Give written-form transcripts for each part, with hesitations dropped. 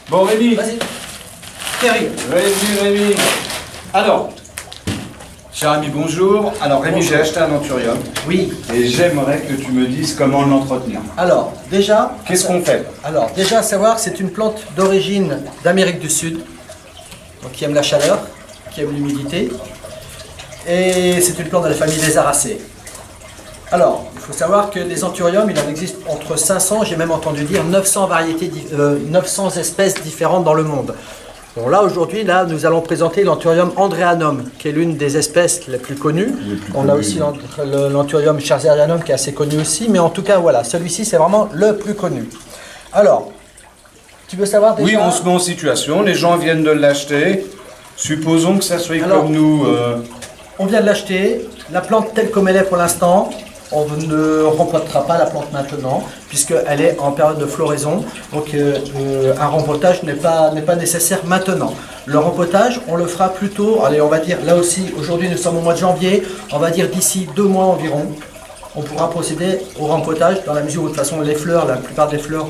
Bon Rémi. Vas-y. Thierry. Rémi. Alors, cher ami, bonjour. Alors Rémi, j'ai acheté un anthurium. Oui. Et j'aimerais que tu me dises comment l'entretenir. Alors, déjà... Qu'est-ce qu'on fait? Alors, déjà, à savoir que c'est une plante d'origine d'Amérique du Sud. Donc, qui aime la chaleur, qui aime l'humidité. Et c'est une plante de la famille des Aracées. Alors, il faut savoir que les anthuriums, il en existe entre 500, j'ai même entendu dire 900 variétés, 900 espèces différentes dans le monde. Bon, là, aujourd'hui, nous allons présenter l'anthurium andreanum, qui est l'une des espèces les plus connues. On a aussi l'anthurium charzianum, qui est assez connu aussi, mais en tout cas, voilà, celui-ci, c'est vraiment le plus connu. Alors, tu veux savoir déjà... Oui, on se met en situation, les gens viennent de l'acheter. Supposons que ça soit comme nous... On vient de l'acheter, la plante telle comme elle est pour l'instant. On ne rempotera pas la plante maintenant, puisqu'elle est en période de floraison. Donc un rempotage n'est pas nécessaire maintenant. Le rempotage, on le fera plutôt, allez, on va dire, là aussi, aujourd'hui nous sommes au mois de janvier, on va dire d'ici 2 mois environ, on pourra procéder au rempotage, dans la mesure où de toute façon les fleurs, la plupart des fleurs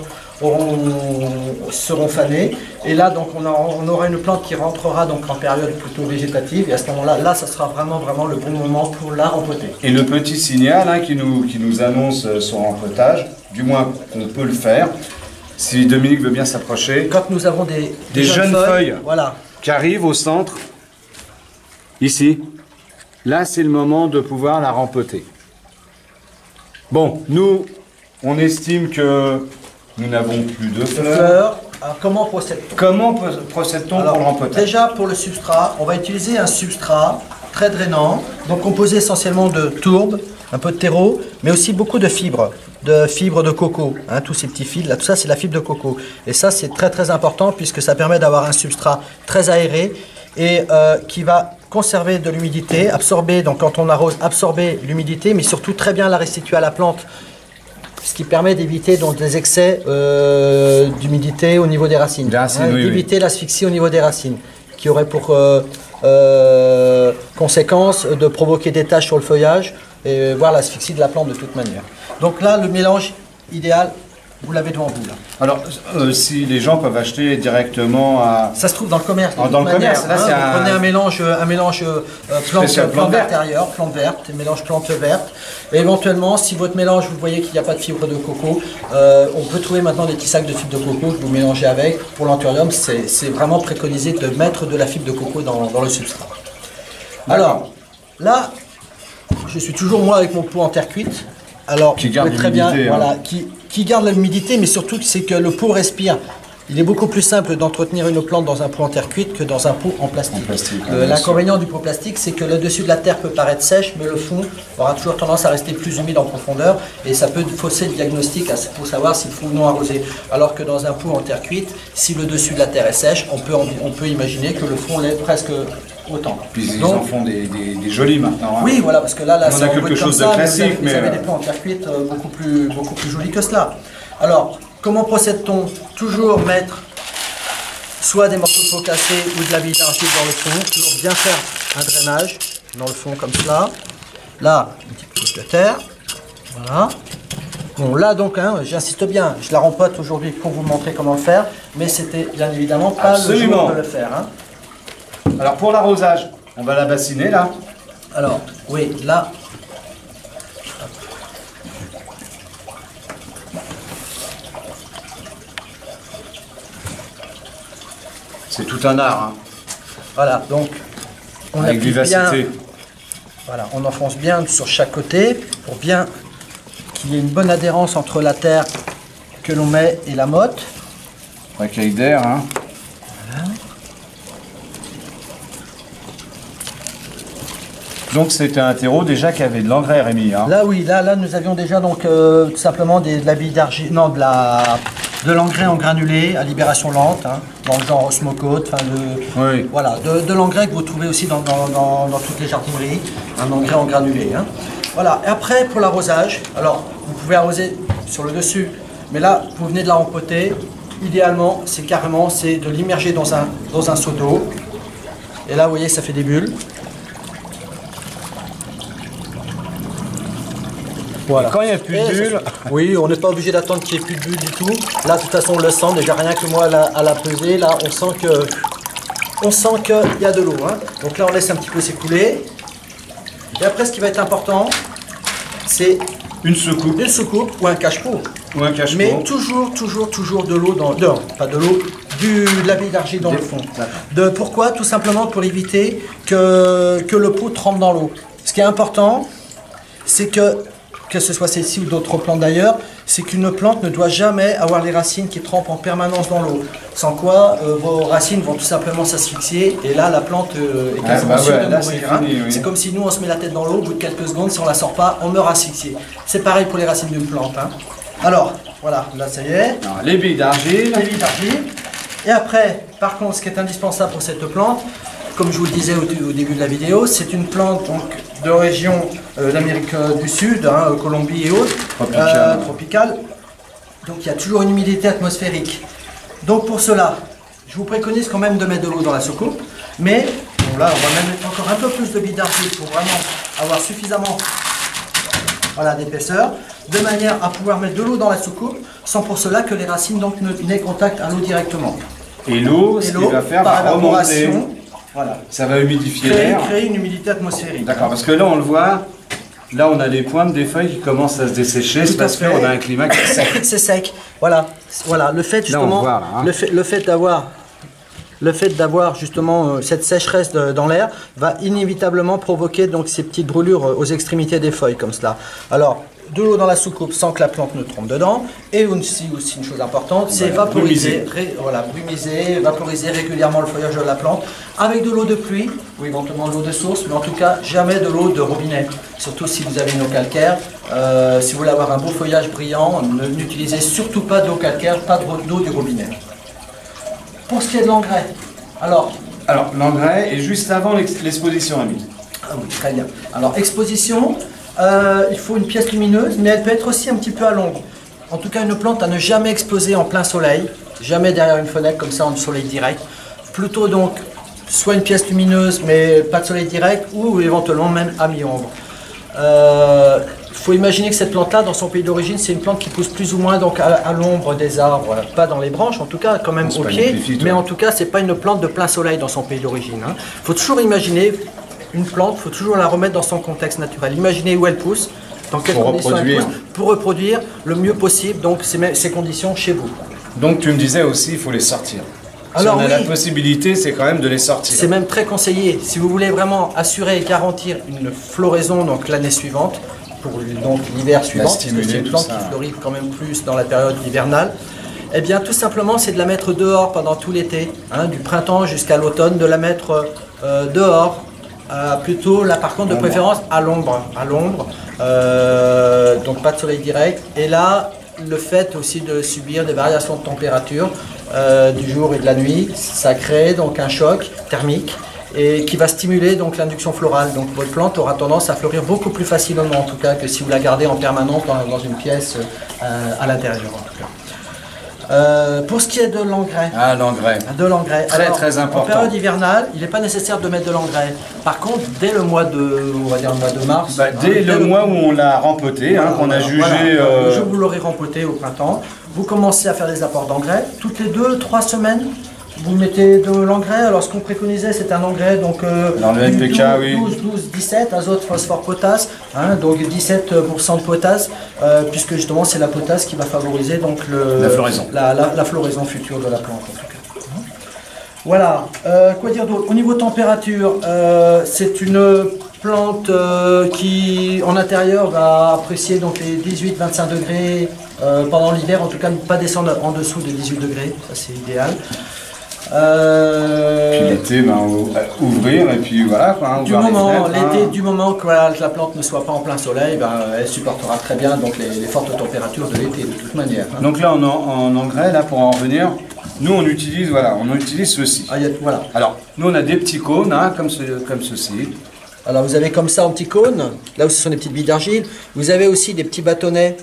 seront fanées. Et là, donc, on aura une plante qui rentrera donc en période plutôt végétative. Et à ce moment-là, là, ça sera vraiment le bon moment pour la rempoter. Et le petit signal qui nous annonce son rempotage, du moins qu'on peut le faire, si Dominique veut bien s'approcher. Quand nous avons des jeunes feuilles voilà, qui arrivent au centre, ici, là, c'est le moment de pouvoir la rempoter. Bon, nous, on estime que nous n'avons plus de fleurs. Alors, comment procède-t-on? Comment procède-t-on pour le rempotage? Déjà, pour le substrat, on va utiliser un substrat très drainant, donc composé essentiellement de tourbe, un peu de terreau, mais aussi beaucoup de fibres de coco. Hein, tous ces petits fils, là, tout ça, c'est la fibre de coco. Et ça, c'est très important puisque ça permet d'avoir un substrat très aéré et qui va conserver de l'humidité, absorber, donc quand on arrose, absorber l'humidité, mais surtout très bien la restituer à la plante, ce qui permet d'éviter donc des excès d'humidité au niveau des racines, d'éviter l'asphyxie au niveau des racines, qui aurait pour conséquence de provoquer des taches sur le feuillage et voire l'asphyxie de la plante de toute manière. Donc là, le mélange idéal, vous l'avez devant vous là. Alors, si les gens peuvent acheter directement à... Ça se trouve dans le commerce. Dans le commerce, là c'est vous prenez un mélange plante verte intérieure, plante verte, mélange plante verte. Et éventuellement, si votre mélange, vous voyez qu'il n'y a pas de fibre de coco, on peut trouver maintenant des petits sacs de fibre de coco que vous mélangez avec. Pour l'anthurium, c'est vraiment préconisé de mettre de la fibre de coco dans le substrat. Alors, là, je suis toujours moi avec mon pot en terre cuite. Alors, qui garde très bien, voilà, hein. qui garde l'humidité, mais surtout c'est que le pot respire. Il est beaucoup plus simple d'entretenir une plante dans un pot en terre cuite que dans un pot en plastique. L'inconvénient du pot plastique, c'est que le dessus de la terre peut paraître sèche, mais le fond aura toujours tendance à rester plus humide en profondeur et ça peut fausser le diagnostic pour savoir s'il faut ou non arroser. Alors que dans un pot en terre cuite, si le dessus de la terre est sèche, on peut imaginer que le fond l'est presque autant. Puis ils en font des jolis maintenant. Hein. Oui, voilà, parce que là on a quelque chose de classique. Mais vous avez des pots en terre cuite beaucoup plus jolis que cela. Alors, comment procède-t-on? Toujours mettre soit des morceaux de peau cassés ou de la bille d'argile dans le fond, toujours bien faire un drainage dans le fond comme cela. Là, une petite couche de terre. Voilà. Bon, là donc, hein, j'insiste bien, je la rempote aujourd'hui pour vous montrer comment le faire, mais c'était bien évidemment pas le jour de le faire. Hein. Alors pour l'arrosage, on va la bassiner là. Alors, oui, là. C'est tout un art. Hein. Voilà, donc on avec vivacité. Bien, voilà, on enfonce bien sur chaque côté pour bien qu'il y ait une bonne adhérence entre la terre que l'on met et la motte. Recueil d'air. Hein. Voilà. Donc c'était un terreau déjà qui avait de l'engrais, Rémi. Hein. Là oui, là nous avions déjà donc tout simplement de la bille d'argile, non de l'engrais en granulé à libération lente, hein, dans le genre osmocote, enfin oui. Voilà, de l'engrais que vous trouvez aussi dans toutes les jardineries, un engrais en granulé. Hein. Voilà, et après pour l'arrosage, alors vous pouvez arroser sur le dessus, mais là vous venez de la rempoter, idéalement c'est de l'immerger dans un seau d'eau, et là vous voyez ça fait des bulles. Voilà. Et quand il n'y a plus de bulles, oui, on n'est pas obligé d'attendre qu'il n'y ait plus de bulles du tout. Là, de toute façon, on le sent. Déjà, rien que moi, à la peser, là, on sent qu'il y a de l'eau. Hein. Donc là, on laisse un petit peu s'écouler. Et après, ce qui va être important, c'est une soucoupe ou un cache-pot. ou un cache-pot. Mais toujours de l'eau dehors. Pas de l'eau, de la bille d'argile dans le fond. Pourquoi? Tout simplement pour éviter que le pot trempe dans l'eau. Ce qui est important, c'est que ce soit celle-ci ou d'autres plantes d'ailleurs, c'est qu'une plante ne doit jamais avoir les racines qui trempent en permanence dans l'eau. Sans quoi, vos racines vont tout simplement s'asphyxier et là, la plante est quasiment sûre de mourir. C'est comme si nous, on se met la tête dans l'eau, au bout de quelques secondes, si on ne la sort pas, on meurt asphyxié. C'est pareil pour les racines d'une plante. Hein. Alors, voilà, là ça y est. Alors, les billes d'argile. Et après, par contre, ce qui est indispensable pour cette plante, comme je vous le disais au début de la vidéo, c'est une plante de région d'Amérique du Sud, hein, Colombie et autres, tropicale. Donc il y a toujours une humidité atmosphérique. Donc pour cela, je vous préconise quand même de mettre de l'eau dans la soucoupe. Mais bon, là, on va même mettre encore un peu plus de billes d'argile pour vraiment avoir suffisamment d'épaisseur, de manière à pouvoir mettre de l'eau dans la soucoupe, sans pour cela que les racines n'aient contact à l'eau directement. Et l'eau, ce qu'il va faire, va remonter. Voilà. Ça va humidifier l'air. Créer une humidité atmosphérique. D'accord, parce que là on le voit, là on a les pointes des feuilles qui commencent à se dessécher, c'est parce qu'on a un climat qui est sec. C'est sec, voilà. Le fait justement, là, on voit, là, le fait d'avoir justement cette sécheresse dans l'air va inévitablement provoquer donc ces petites brûlures aux extrémités des feuilles comme cela. Alors, de l'eau dans la soucoupe sans que la plante ne trempe dedans. Et aussi une chose importante, c'est vaporiser régulièrement le feuillage de la plante avec de l'eau de pluie ou éventuellement de l'eau de source, mais en tout cas jamais de l'eau de robinet. Surtout si vous avez une eau calcaire. Si vous voulez avoir un beau feuillage brillant, n'utilisez surtout pas d'eau calcaire, pas d'eau du robinet. Pour ce qui est de l'engrais, alors l'engrais est juste avant l'exposition, Amine. Ah oui, très bien. Alors exposition. Il faut une pièce lumineuse, mais elle peut être aussi un petit peu à l'ombre. En tout cas, une plante à ne jamais exposer en plein soleil, jamais derrière une fenêtre comme ça en soleil direct. Plutôt donc, soit une pièce lumineuse, mais pas de soleil direct, ou éventuellement même à mi-ombre. Il faut imaginer que cette plante-là, dans son pays d'origine, c'est une plante qui pousse plus ou moins donc à l'ombre des arbres, pas dans les branches, en tout cas quand même au pied, mais en tout cas, c'est pas une plante de plein soleil dans son pays d'origine. Il faut toujours imaginer une plante, il faut toujours la remettre dans son contexte naturel. Imaginez où elle pousse, dans quelles conditions elle pousse, pour reproduire le mieux possible donc ces conditions chez vous. Donc tu me disais aussi, il faut les sortir. Alors, si on a la possibilité, c'est quand même de les sortir. C'est même très conseillé. Si vous voulez vraiment assurer et garantir une floraison donc l'année suivante, pour donc l'hiver suivant, parce que c'est une plante qui fleurit quand même plus dans la période hivernale, eh bien tout simplement c'est de la mettre dehors pendant tout l'été, hein, du printemps jusqu'à l'automne, de la mettre dehors. Plutôt là par contre de préférence à l'ombre, donc pas de soleil direct. Et là le fait aussi de subir des variations de température du jour et de la nuit, ça crée donc un choc thermique et qui va stimuler donc l'induction florale. Donc votre plante aura tendance à fleurir beaucoup plus facilement en tout cas que si vous la gardez en permanence dans une pièce à l'intérieur en tout cas. Pour ce qui est de l'engrais. L'engrais. Très important. En période hivernale, il n'est pas nécessaire de mettre de l'engrais. Par contre, dès le mois de, mars. Dès le mois où on l'a rempoté, qu'on a jugé. Le jour où vous l'aurez rempoté au printemps, vous commencez à faire des apports d'engrais. Toutes les 2-3 semaines, vous mettez de l'engrais. Alors ce qu'on préconisait, c'est un engrais donc dans le NPK, 12-17, azote, phosphore, potasse, hein, donc 17% de potasse, puisque justement c'est la potasse qui va favoriser donc la floraison future de la plante en tout cas. Voilà, quoi dire d'autre? Au niveau température, c'est une plante qui en intérieur va apprécier donc les 18-25 degrés pendant l'hiver, en tout cas ne pas descendre en dessous de 18 degrés, ça c'est idéal. Puis l'été, ouvrir et puis voilà. Du moment que la plante ne soit pas en plein soleil, elle supportera très bien donc les fortes températures de l'été de toute manière. Hein. Donc là en engrais, là pour en revenir, nous on utilise ceci. Voilà. Alors nous on a des petits cônes comme ceci. Alors vous avez comme ça en petits cônes, là où ce sont des petites billes d'argile. Vous avez aussi des petits bâtonnets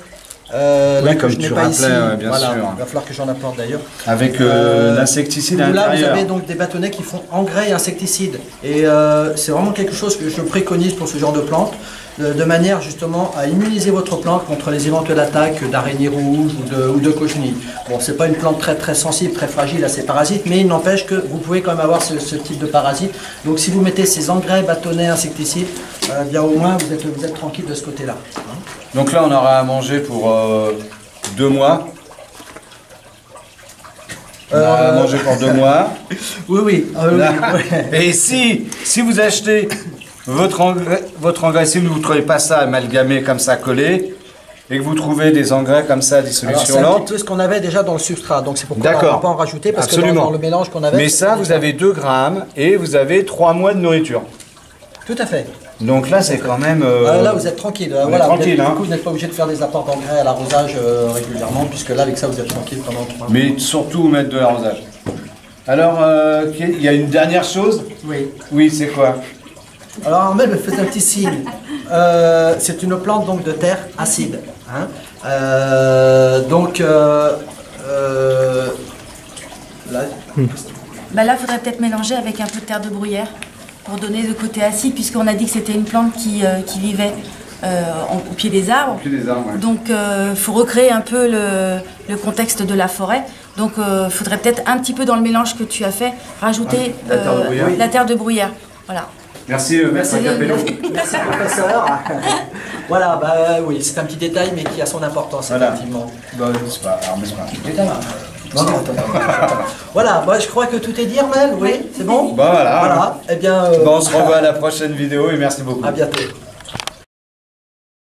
Oui, comme je n'ai tu pas rappelais, ici. bien Voilà, sûr. il va falloir que j'en apporte d'ailleurs. Avec l'insecticide à Là, vous l'intérieur. avez donc des bâtonnets qui font engrais et insecticides. Et c'est vraiment quelque chose que je préconise pour ce genre de plante, de manière justement à immuniser votre plante contre les éventuelles attaques d'araignées rouges ou de cochenilles. Bon, c'est pas une plante très très sensible, très fragile à ces parasites, mais il n'empêche que vous pouvez quand même avoir ce type de parasite. Donc si vous mettez ces engrais, bâtonnets, insecticides, bien au moins vous êtes tranquille de ce côté-là. Donc là, on aura à manger pour 2 mois. On aura à manger pour 2 mois. Oui, oui. Et si vous achetez votre engrais, si vous ne trouvez pas ça amalgamé comme ça collé, et que vous trouvez des engrais comme ça à dissolution Alors, lente. c'est un petit peu ce qu'on avait déjà dans le substrat, donc c'est pourquoi on D'accord. ne va pas en rajouter, parce Absolument. que dans le mélange qu'on avait... Mais ça, vous avez 2 grammes et vous avez 3 mois de nourriture. Tout à fait. Donc là, c'est quand même... Là, vous êtes tranquille. on est tranquille, Du hein. coup, vous n'êtes pas obligé de faire des apports d'engrais à l'arrosage régulièrement, puisque là, avec ça, vous êtes tranquille pendant 3 mois. Mais surtout mettre de l'arrosage. Alors, il y a une dernière chose. Oui. Oui, c'est quoi? Alors, Armel me faisait un petit signe. C'est une plante donc de terre acide. Hein. Là, Bah là, il faudrait peut-être mélanger avec un peu de terre de bruyère pour donner le côté acide, puisqu'on a dit que c'était une plante qui vivait au pied des arbres. Ouais. Donc, il faut recréer un peu le contexte de la forêt. Donc, il faudrait peut-être un petit peu dans le mélange que tu as fait, rajouter la terre de bruyère. Voilà. Merci, Maître Capello. merci, professeur. Voilà, bah oui, c'est un petit détail, mais qui a son importance, Voilà. effectivement. Bah, c'est pas un petit détail. Non, attends. Voilà, moi je crois que tout est dit, Armel, oui, c'est bon? Bah voilà. Voilà, eh bien... Bon, on se revoit à la prochaine vidéo et merci beaucoup. À bientôt.